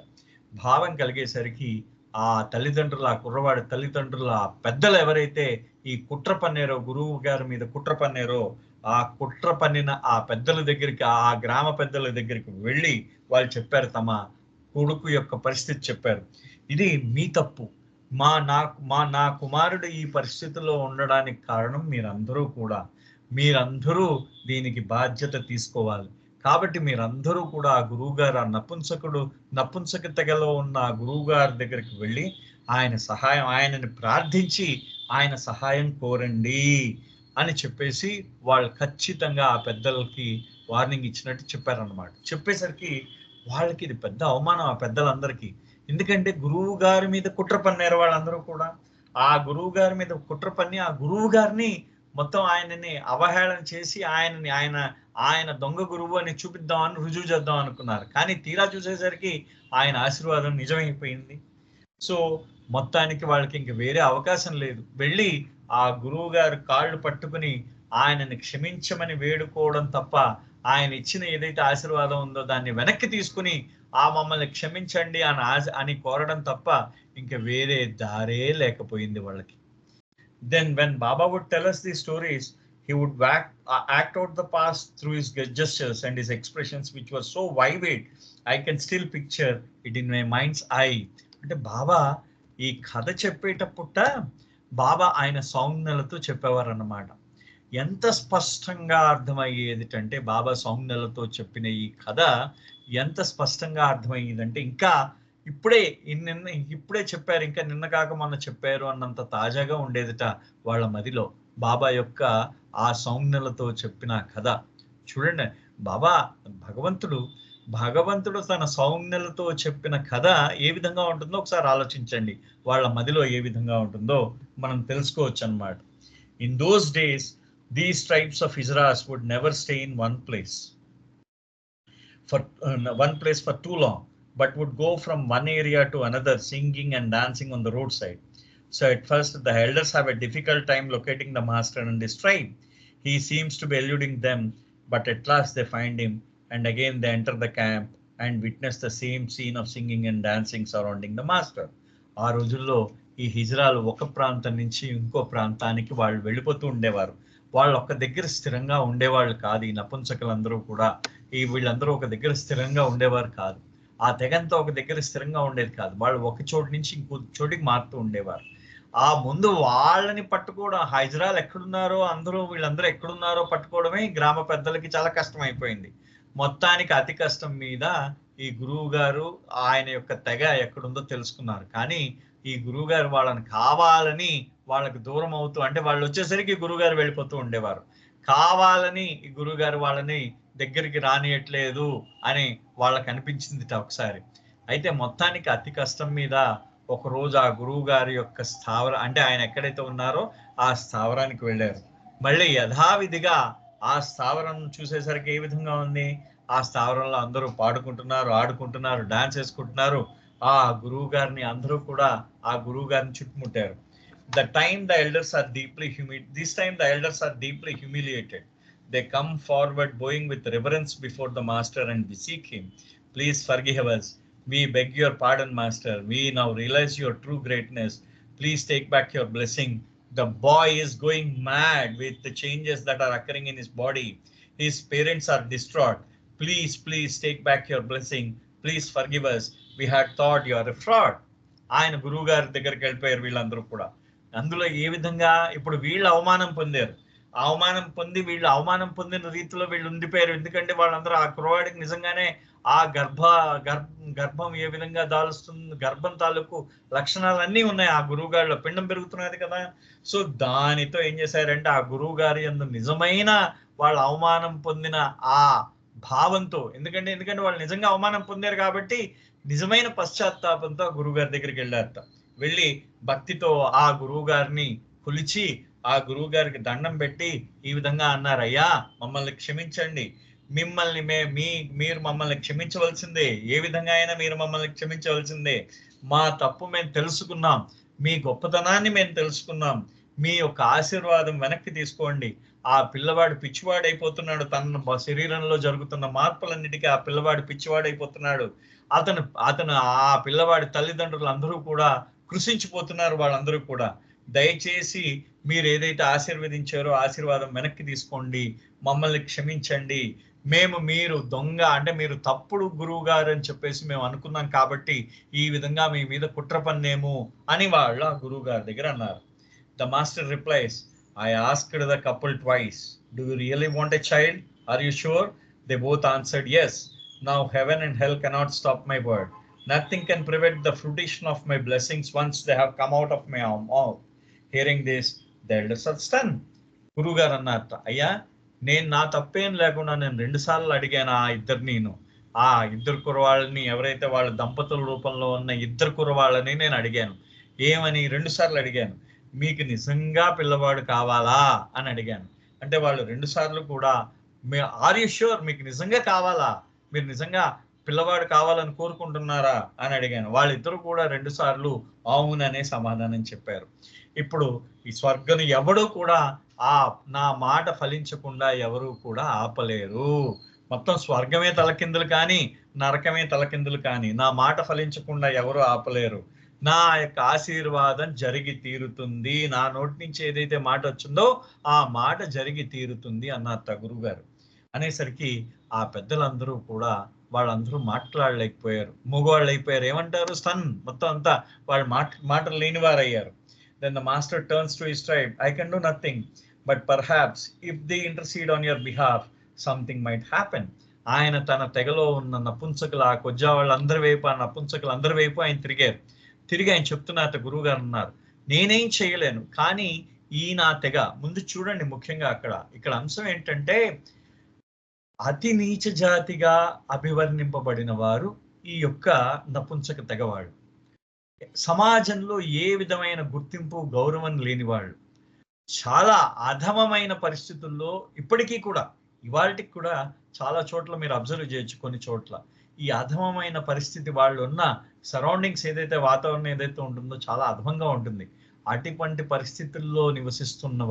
భావం కలిగేసరికి ఆ తల్లిదండ్రుల, ఆ కుర్రవాడి తల్లిదండ్రుల పెద్దలు ఎవరైతే ఈ కుట్ర పన్నారో, గురువు గారి మీద కుట్ర పన్నారో, ఆ కుట్ర పన్నిన ఆ పెద్దల దగ్గరికి, ఆ గ్రామ పెద్దల దగ్గరికి వెళ్ళి వాళ్ళు చెప్పారు, తమ కొడుకు యొక్క పరిస్థితి చెప్పారు. ఇది మీ తప్పు. నా కుమారుడు ఈ పరిస్థితిలో ఉండడానికి కారణం మీరందరూ కూడా. మీరందరూ దీనికి బాధ్యత తీసుకోవాలి. కాబట్టి మీరందరూ కూడా ఆ గురువుగారు, ఆ నపుంసకతలో ఉన్న ఆ గురువు గారి దగ్గరికి వెళ్ళి ఆయనని ప్రార్థించి ఆయన సహాయం కోరండి అని చెప్పేసి వాళ్ళు ఖచ్చితంగా ఆ పెద్దలకి వార్నింగ్ ఇచ్చినట్టు చెప్పారన్నమాట. చెప్పేసరికి వాళ్ళకి ఇది పెద్ద అవమానం ఆ పెద్దలందరికీ. ఎందుకంటే గురువు గారి మీద కుట్ర పన్నారు వాళ్ళందరూ కూడా. ఆ గురువు గారి మీద కుట్ర పన్ని ఆ గురువు గారిని మొత్తం ఆయనని అవహేళన చేసి ఆయన దొంగ గురువు అని చూపిద్దామని రుజువు చేద్దాం అనుకున్నారు. కానీ తీరా చూసేసరికి ఆయన ఆశీర్వాదం నిజమైపోయింది. సో మొత్తానికి వాళ్ళకి ఇంక వేరే అవకాశం లేదు. వెళ్ళి ఆ గురువు గారు కాళ్ళు పట్టుకుని ఆయనని క్షమించమని వేడుకోవడం తప్ప, ఆయన ఇచ్చిన ఏదైతే ఆశీర్వాదం ఉందో దాన్ని వెనక్కి తీసుకుని మమ్మల్ని క్షమించండి అని కోరడం తప్ప ఇంక వేరే దారే లేకపోయింది వాళ్ళకి. Then when Baba would tell us these stories, he would act out the past through his gestures and his expressions, which were so vivid. I can still picture it in my mind's eye. అంటే బాబా ఈ కథ చెప్పేటప్పుట బాబా ఆయన సౌజ్ఞలతో చెప్పేవారు అన్నమాట. ఎంత స్పష్టంగా అర్థమయ్యేదిటంటే బాబా సౌజ్ఞలతో చెప్పిన ఈ కథ ఎంత స్పష్టంగా అర్థమయ్యేదంటే, ఇంకా ఇప్పుడే చెప్పారు, ఇంకా నిన్న కాక మొన్న చెప్పారు అన్నంత తాజాగా ఉండేదిట వాళ్ళ మదిలో బాబా యొక్క ఆ సౌజ్ఞలతో చెప్పిన కథ. చూడండి, బాబా భగవంతుడు తన సౌజ్ఞలతో చెప్పిన కథ ఏ విధంగా ఉంటుందో ఒకసారి ఆలోచించండి. వాళ్ళ మదిలో ఏ విధంగా ఉంటుందో మనం తెలుసుకోవచ్చు అన్నమాట. In those days these tribes of Hijras would never stay in one place for too long, but would go from one area to another, singing and dancing on the roadside. So at first the elders have a difficult time locating the master and his tribe. He seems to be eluding them, but at last they find him, and again they enter the camp and witness the same scene of singing and dancing surrounding the master. ఆ రోజుల్లో ఈ హిజ్రాలు ఒక ప్రాంతం నుంచి ఇంకో ప్రాంతానికి వాళ్ళు వెళ్ళిపోతూ ఉండేవారు. వాళ్ళు ఒక దగ్గర స్థిరంగా ఉండేవాళ్ళు కాదు. ఈ నపుంసకులందరూ కూడా, వీళ్ళందరూ ఒక దగ్గర స్థిరంగా ఉండేవారు కాదు. ఆ తెగంతా ఒక దగ్గర స్థిరంగా ఉండేది కాదు. వాళ్ళు ఒక చోటు నుంచి ఇంకో చోటికి మారుతూ ఉండేవారు. ఆ ముందు వాళ్ళని పట్టుకోవడం, హైజరాలు ఎక్కడున్నారో వీళ్ళందరూ ఎక్కడున్నారో పట్టుకోవడమే గ్రామ పెద్దలకి చాలా కష్టం అయిపోయింది. మొత్తానికి అతి కష్టం మీద ఈ గురువు గారు ఆయన యొక్క తెగ ఎక్కడుందో తెలుసుకున్నారు. కానీ ఈ గురువు గారు వాళ్ళని కావాలని వాళ్ళకి దూరం అవుతూ, అంటే వాళ్ళు వచ్చేసరికి గురువుగారు వెళ్ళిపోతూ ఉండేవారు. కావాలని ఈ గురువుగారు వాళ్ళని దగ్గరికి రానియట్లేదు అని వాళ్ళకి అనిపించింది ఒకసారి. అయితే మొత్తానికి అతి కష్టం మీద ఒకరోజు ఆ గురువు గారి యొక్క అంటే ఆయన ఎక్కడైతే ఉన్నారో ఆ స్థావరానికి వెళ్ళారు. మళ్ళీ యథావిధిగా ఆ స్థావరం చూసేసరికి ఏ విధంగా ఉంది, ఆ స్థావరంలో అందరూ పాడుకుంటున్నారు, ఆడుకుంటున్నారు, డాన్స్ వేసుకుంటున్నారు. ఆ గురువు గారిని అందరూ కూడా ఆ గురువు గారిని చుట్టుముట్టారు. This time the elders are deeply humiliated. They come forward bowing with reverence before the master and beseech him, please forgive us. We beg your pardon, master. We now realize your true greatness. Please take back your blessing. The boy is going mad with the changes that are occurring in his body. His parents are distraught. Please take back your blessing. Please forgive us. We had thought you are a fraud. ఆయన గురువు గారి దగ్గరికి వెళ్ళిపోయారు వీళ్ళందరూ కూడా. అందులో ఏ విధంగా ఇప్పుడు వీళ్ళు అవమానం పొందారు. వీళ్ళు అవమానం పొందిన రీతిలో వీళ్ళు ఉండిపోయారు. ఎందుకంటే వాళ్ళందరూ ఆ కుర్రవాడికి నిజంగానే ఆ గర్భం ఏ విధంగా దాలుస్తుంది, గర్భం తాలూకు లక్షణాలన్నీ ఉన్నాయి ఆ గురువు గారిలో. పిండం పెరుగుతున్నది కదా. సో దానితో ఏం చేశారంటే ఆ గురువు గారి యందు నిజమైన వాళ్ళు అవమానం పొందిన ఆ భావంతో, ఎందుకంటే వాళ్ళు నిజంగా అవమానం పొందారు కాబట్టి నిజమైన పశ్చాత్తాపంతో ఆ గురువు గారి దగ్గరికి వెళ్ళారట. వెళ్ళి భక్తితో ఆ గురువు గారిని కొలిచి ఆ గురువు గారికి దండం పెట్టి ఈ విధంగా అన్నారు, అయ్యా మమ్మల్ని క్షమించండి, మీరు మమ్మల్ని క్షమించవలసిందే, ఏ విధంగా అయినా మీరు మమ్మల్ని క్షమించవలసిందే. మా తప్పు మేము తెలుసుకున్నాం, మీ గొప్పతనాన్ని మేము తెలుసుకున్నాం, మీ యొక్క ఆశీర్వాదం వెనక్కి తీసుకోండి. ఆ పిల్లవాడు పిచ్చివాడైపోతున్నాడు, తన శరీరంలో జరుగుతున్న మార్పులన్నిటికీ ఆ పిల్లవాడు పిచ్చివాడైపోతున్నాడు. అతను ఆ పిల్లవాడి తల్లిదండ్రులు అందరూ కూడా కృషించిపోతున్నారు. వాళ్ళందరూ కూడా దయచేసి మీరు ఏదైతే ఆశీర్వదించారో ఆశీర్వాదం వెనక్కి తీసుకోండి, మమ్మల్ని క్షమించండి, మీరు దొంగ అంటే మీరు తప్పుడు గురువు గారు అని చెప్పేసి మేము అనుకున్నాం కాబట్టి ఈ విధంగా మీ మీద కుట్ర పన్నేమో అని వాళ్ళు ఆ గురువు గారి దగ్గర అన్నారు. The master replies, I asked the couple twice, do you really want a child? Are you sure? They both answered yes. Now heaven and hell cannot stop my word. Nothing can prevent the fruition of my blessings once they have come out of my mouth. Hearing this, the elders are stunned. గురువు గారు అన్నారట, అయ్యా నేను నా తప్పేం లేకుండా నేను 2 సార్లు అడిగాను ఆ ఇద్దరు కురవాళ్ళని, ఎవరైతే వాళ్ళ దంపతుల రూపంలో ఉన్న ఇద్దరు కురవాళ్ళని నేను అడిగాను. ఏమని 2 సార్లు అడిగాను, మీకు నిజంగా పిల్లవాడు కావాలా అని అడిగాను. అంటే వాళ్ళు 2 సార్లు కూడా ఆర్ యు ష్యూర్, మీకు నిజంగా కావాలా, మీరు నిజంగా పిల్లవాడు కావాలని కోరుకుంటున్నారా అని అడిగాను. వాళ్ళిద్దరూ కూడా 2 సార్లు అవుననే సమాధానం చెప్పారు. ఇప్పుడు ఈ స్వర్గం ఎవడూ కూడా నా మాట ఫలించకుండా ఎవరు కూడా ఆపలేరు. మొత్తం స్వర్గమే తలకిందులు కానీ నరకమే తలకిందులు కానీ నా మాట ఫలించకుండా ఎవరు ఆపలేరు. నా యొక్క ఆశీర్వాదం జరిగి తీరుతుంది, నా నోటి నుంచి ఏదైతే మాట వచ్చిందో ఆ మాట జరిగి తీరుతుంది అన్నారు గురువు గారు. అనేసరికి ఆ పెద్దలందరూ కూడా వాళ్ళందరూ మాట్లాడలేకపోయారు, మూగవాళ్ళు అయిపోయారు. ఏమంటారు, స్టన్, మొత్తం అంతా వాళ్ళు మాటలు లేని వారయ్యారు. Then the master turns to his tribe, I can do nothing, but perhaps if they intercede on your behalf, something might happen. ఆయన తన తెగలో ఉన్న నపుంసకులు, ఆ కొజ్జా వాళ్ళందరి వైపు, ఆ నపుంసకులందరి వైపు ఆయన తిరిగి ఆయన చెప్తున్నారు, గురువు గారు అన్నారు, నేనేం చేయలేను, కానీ ఈ నా తెగ ముందు చూడండి. ముఖ్యంగా ఇక్కడ అంశం ఏంటంటే అతి నీచ జాతిగా అభివర్ణింపబడిన వారు ఈ యొక్క నపుంసక తెగవాళ్ళు, సమాజంలో ఏ విధమైన గుర్తింపు గౌరవం లేని వాళ్ళు, చాలా అధమమైన పరిస్థితుల్లో ఇప్పటికీ కూడా ఇవాళకి కూడా చాలా చోట్ల మీరు అబ్జర్వ్ చేయొచ్చు. కొన్ని చోట్ల ఈ అధమమైన పరిస్థితి వాళ్ళు ఉన్న సరౌండింగ్స్ ఏదైతే వాతావరణం ఏదైతే ఉంటుందో చాలా అధమంగా ఉంటుంది. అటువంటి పరిస్థితుల్లో నివసిస్తున్న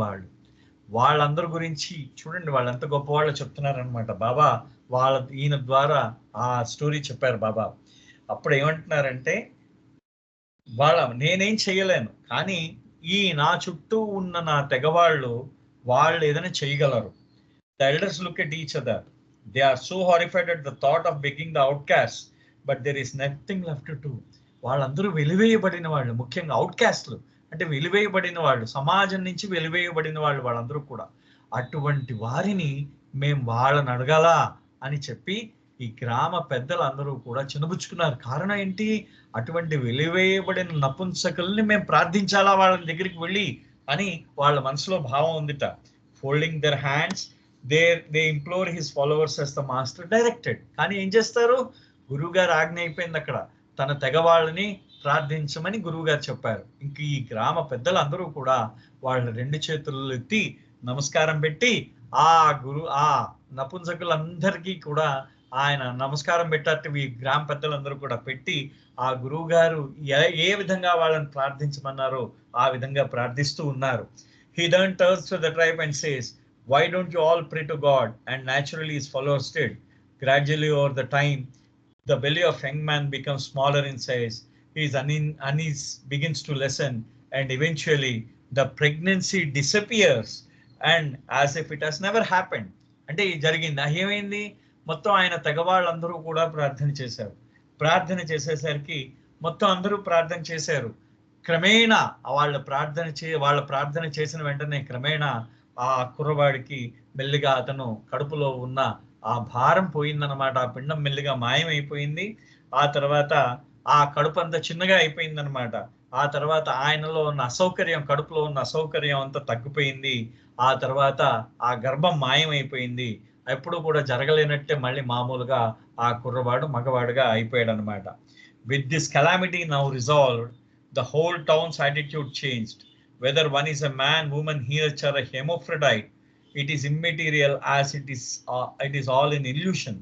వాళ్ళందరి గురించి చూడండి, వాళ్ళు ఎంత గొప్ప వాళ్ళు చెప్తున్నారనమాట. బాబా ఈయన ద్వారా ఆ స్టోరీ చెప్పారు బాబా. అప్పుడు ఏమంటున్నారంటే, నేనేం చేయలేను, కానీ నా చుట్టూ ఉన్న నా తెగవాళ్ళు ఏదైనా చేయగలరు. The elders look at each other. They are so horrified at the thought of begging the outcasts, but there is nothing left to do. వాళ్ళందరూ వెలివేయబడిన వాళ్ళు, ముఖ్యంగా అవుట్కాస్ట్లు అంటే వెలివేయబడిన వాళ్ళు, సమాజం నుంచి వెలివేయబడిన వాళ్ళందరూ కూడా. అటువంటి వారిని మేము వాళ్ళని అడగాలా అని చెప్పి ఈ గ్రామ పెద్దలందరూ కూడా చిన్నబుచ్చుకున్నారు. కారణం ఏంటి, అటువంటి వెలివేయబడిన నపుంసకుల్ని మేము ప్రార్థించాలా వాళ్ళ దగ్గరికి వెళ్ళి అని వాళ్ళ మనసులో భావం ఉందిట. Folding there hands they implore his followers as the master directed. కానీ ఏం చేస్తారు, గురువు గారు ఆజ్ఞ అయిపోయింది, అక్కడ తన తెగ వాళ్ళని ప్రార్థించమని గురువు గారు చెప్పారు. ఇంక ఈ గ్రామ పెద్దలందరూ కూడా వాళ్ళ 2 చేతులు ఎత్తి నమస్కారం పెట్టి ఆ నపుంసకులందరికీ కూడా ఆయన నమస్కారం పెట్టట్టు ఈ గ్రామ పెద్దలందరూ కూడా పెట్టి ఆ గురువు గారు ఏ విధంగా వాళ్ళని ప్రార్థించమన్నారో ఆ విధంగా ప్రార్థిస్తూ ఉన్నారు. He then turns to the tribe and says, why don't you all pray to God? And naturally his followers did. Gradually over the time, the belly of young man becomes smaller in size. His unease begins to lessen, and eventually the pregnancy disappears, and as if it has never happened. అంటే జరిగింది ఏమైంది, మొత్తం ఆయన తెగవాళ్ళందరూ కూడా ప్రార్థన చేసేసరికి మొత్తం అందరూ ప్రార్థన చేశారు. క్రమేణా వాళ్ళ ప్రార్థన చేసిన వెంటనే క్రమేణా ఆ కుర్రవాడికి మెల్లిగా అతను కడుపులో ఉన్న ఆ భారం పోయిందనమాట. ఆ పిండం మెల్లిగా మాయమైపోయింది. ఆ తర్వాత ఆ కడుపు అంతా చిన్నగా అయిపోయిందనమాట. ఆ తర్వాత ఆయనలో ఉన్న అసౌకర్యం, కడుపులో ఉన్న అసౌకర్యం అంతా తగ్గిపోయింది. ఆ తర్వాత ఆ గర్భం మాయమైపోయింది. ఎప్పుడు కూడా జరగలేనట్టే మళ్ళీ మామూలుగా ఆ కుర్రవాడు మగవాడుగా అయిపోయాడు అనమాట. With this calamity now resolved, the whole towns attitude changed. Whether one is a man, woman, heretic, or a hermaphrodite, it is immaterial, as it is all an illusion.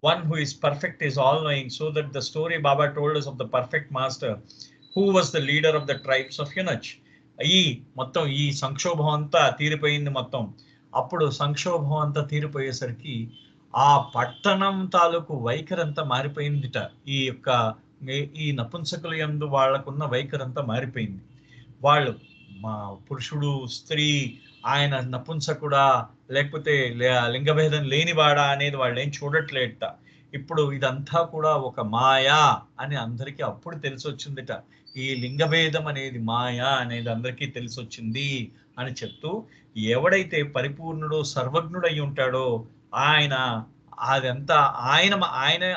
One who is perfect is all-knowing, so that the story Baba told us of the perfect master, who was the leader of the tribes of Unach. మొత్తం ఈ సంక్షోభం అంతా తీరిపోయింది. మొత్తం అప్పుడు సంక్షోభం అంతా తీరిపోయేసరికి ఆ పట్టణం తాలూకు వైఖరి అంతా మారిపోయిందిట. ఈ యొక్క ఈ నపుంసకుల యందు వాళ్ళకున్న వైఖరి అంతా మారిపోయింది. వాళ్ళు మా పురుషుడు, స్త్రీ, ఆయన నపుంసకుడా లేకపోతే లింగభేదం లేనివాడా అనేది వాళ్ళేం చూడట్లేదట. ఇప్పుడు ఇదంతా కూడా ఒక మాయా అని అందరికీ అప్పుడు తెలిసొచ్చిందిట. ఈ లింగభేదం అనేది మాయా అనేది అందరికీ తెలిసొచ్చింది అని చెప్తూ, ఎవడైతే పరిపూర్ణుడో సర్వజ్ఞుడై ఉంటాడో ఆయన అదంతా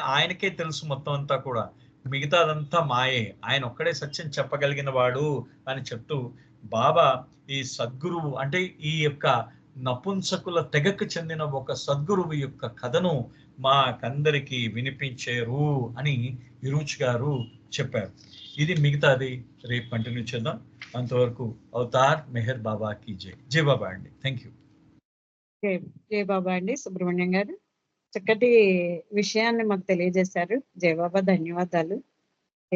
ఆయనకే తెలుసు మొత్తం అంతా కూడా. మిగతాదంతా మాయే. ఆయన ఒక్కడే సత్యం చెప్పగలిగిన వాడు అని చెప్తూ బాబా ఈ సద్గురువు అంటే ఈ యొక్క నపుంసకుల తెగకు చెందిన ఒక సద్గురువు యొక్క కథను మాకందరికి వినిపించారు అని ఇరుచ్ గారు చెప్పారు. ఇది మిగతాది రేపు కంటిన్యూ చేద్దాం. అంతవరకు అవతార్ మెహర్ బాబా కి జై. జై బాబా అండి. Thank you. జై బాబా అండి. సుబ్రహ్మణ్యం గారు చక్కటి విషయాన్ని మాకు తెలియజేశారు. జై బాబా, ధన్యవాదాలు.